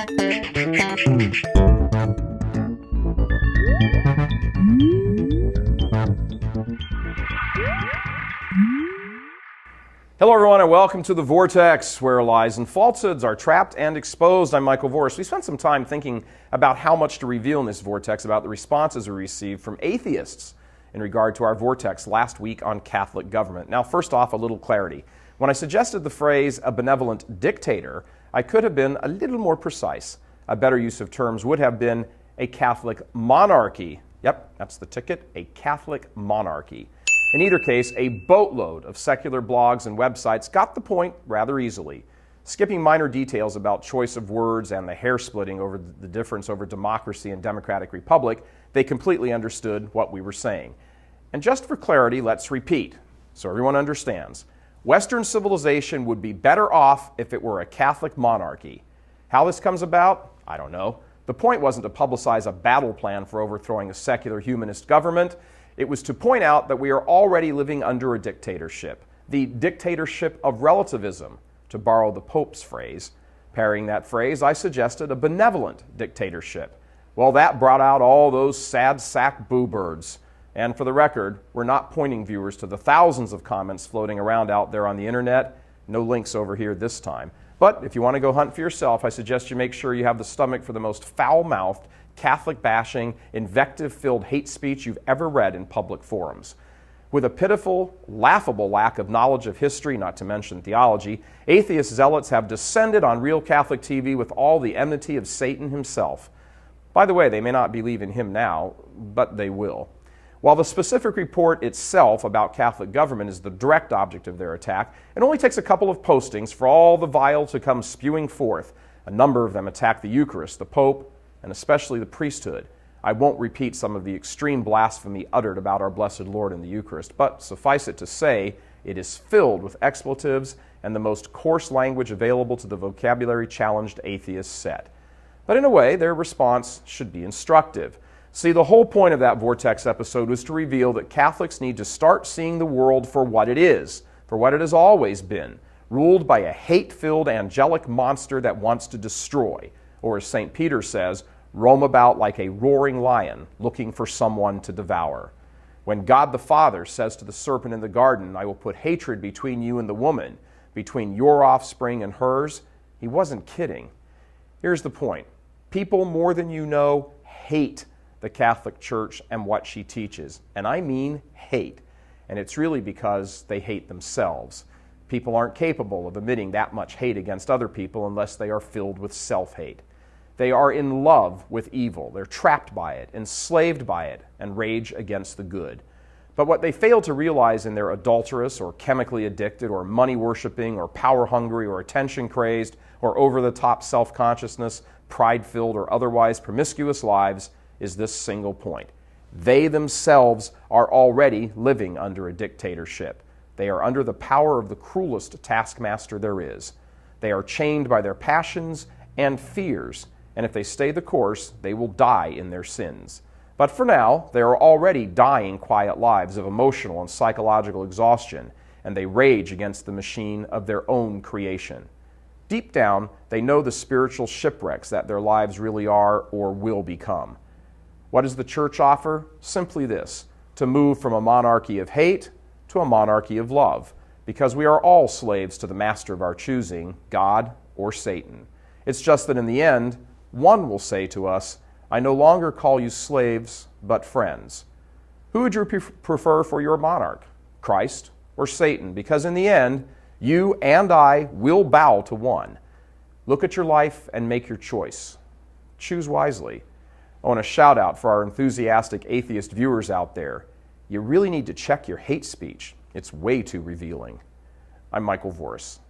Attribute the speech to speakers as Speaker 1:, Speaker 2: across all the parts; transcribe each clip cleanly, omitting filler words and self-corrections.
Speaker 1: Hello everyone and welcome to the Vortex, where lies and falsehoods are trapped and exposed. I'm Michael Vorse. We spent some time thinking about how much to reveal in this Vortex about the responses we received from atheists in regard to our Vortex last week on Catholic government. Now, first off, a little clarity. When I suggested the phrase a benevolent dictator, I could have been a little more precise. A better use of terms would have been a Catholic monarchy. Yep, that's the ticket, a Catholic monarchy. In either case, a boatload of secular blogs and websites got the point rather easily. Skipping minor details about choice of words and the hair-splitting over the difference over democracy and democratic republic, they completely understood what we were saying. And just for clarity, let's repeat, so everyone understands. Western civilization would be better off if it were a Catholic monarchy. How this comes about? I don't know. The point wasn't to publicize a battle plan for overthrowing a secular humanist government. It was to point out that we are already living under a dictatorship, the dictatorship of relativism, to borrow the Pope's phrase. Parrying that phrase, I suggested a benevolent dictatorship. Well, that brought out all those sad sack boo-birds. And for the record, we're not pointing viewers to the thousands of comments floating around out there on the internet. No links over here this time. But if you want to go hunt for yourself, I suggest you make sure you have the stomach for the most foul-mouthed, Catholic-bashing, invective-filled hate speech you've ever read in public forums. With a pitiful, laughable lack of knowledge of history, not to mention theology, atheist zealots have descended on real Catholic TV with all the enmity of Satan himself. By the way, they may not believe in him now, but they will. While the specific report itself about Catholic government is the direct object of their attack, it only takes a couple of postings for all the vile to come spewing forth. A number of them attack the Eucharist, the Pope, and especially the priesthood. I won't repeat some of the extreme blasphemy uttered about our blessed Lord in the Eucharist, but suffice it to say, it is filled with expletives and the most coarse language available to the vocabulary-challenged atheist set. But in a way, their response should be instructive. See, the whole point of that Vortex episode was to reveal that Catholics need to start seeing the world for what it is, for what it has always been, ruled by a hate-filled angelic monster that wants to destroy, or as St. Peter says, roam about like a roaring lion looking for someone to devour. When God the Father says to the serpent in the garden, I will put hatred between you and the woman, between your offspring and hers, he wasn't kidding. Here's the point. People more than you know hate the Catholic Church and what she teaches. And I mean hate. And it's really because they hate themselves. People aren't capable of emitting that much hate against other people unless they are filled with self-hate. They are in love with evil. They're trapped by it, enslaved by it, and rage against the good. But what they fail to realize in their adulterous or chemically addicted or money-worshipping or power-hungry or attention-crazed or over-the-top self-consciousness, pride-filled or otherwise promiscuous lives is this single point. They themselves are already living under a dictatorship. They are under the power of the cruelest taskmaster there is. They are chained by their passions and fears, and if they stay the course, they will die in their sins. But for now, they are already dying quiet lives of emotional and psychological exhaustion, and they rage against the machine of their own creation. Deep down, they know the spiritual shipwrecks that their lives really are or will become. What does the Church offer? Simply this, to move from a monarchy of hate to a monarchy of love, because we are all slaves to the master of our choosing, God or Satan. It's just that in the end, one will say to us, I no longer call you slaves, but friends. Who would you prefer for your monarch, Christ or Satan? Because in the end, you and I will bow to one. Look at your life and make your choice. Choose wisely. I want to shout out for our enthusiastic atheist viewers out there. You really need to check your hate speech. It's way too revealing. I'm Michael Vorse.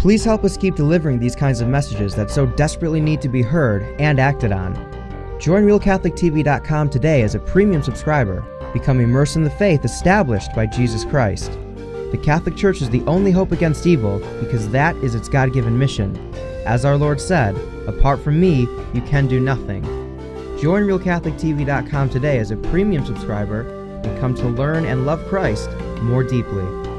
Speaker 2: Please help us keep delivering these kinds of messages that so desperately need to be heard and acted on. Join RealCatholicTV.com today as a premium subscriber. Become immersed in the faith established by Jesus Christ. The Catholic Church is the only hope against evil because that is its God-given mission. As our Lord said, apart from me, you can do nothing. Join RealCatholicTV.com today as a premium subscriber and come to learn and love Christ more deeply.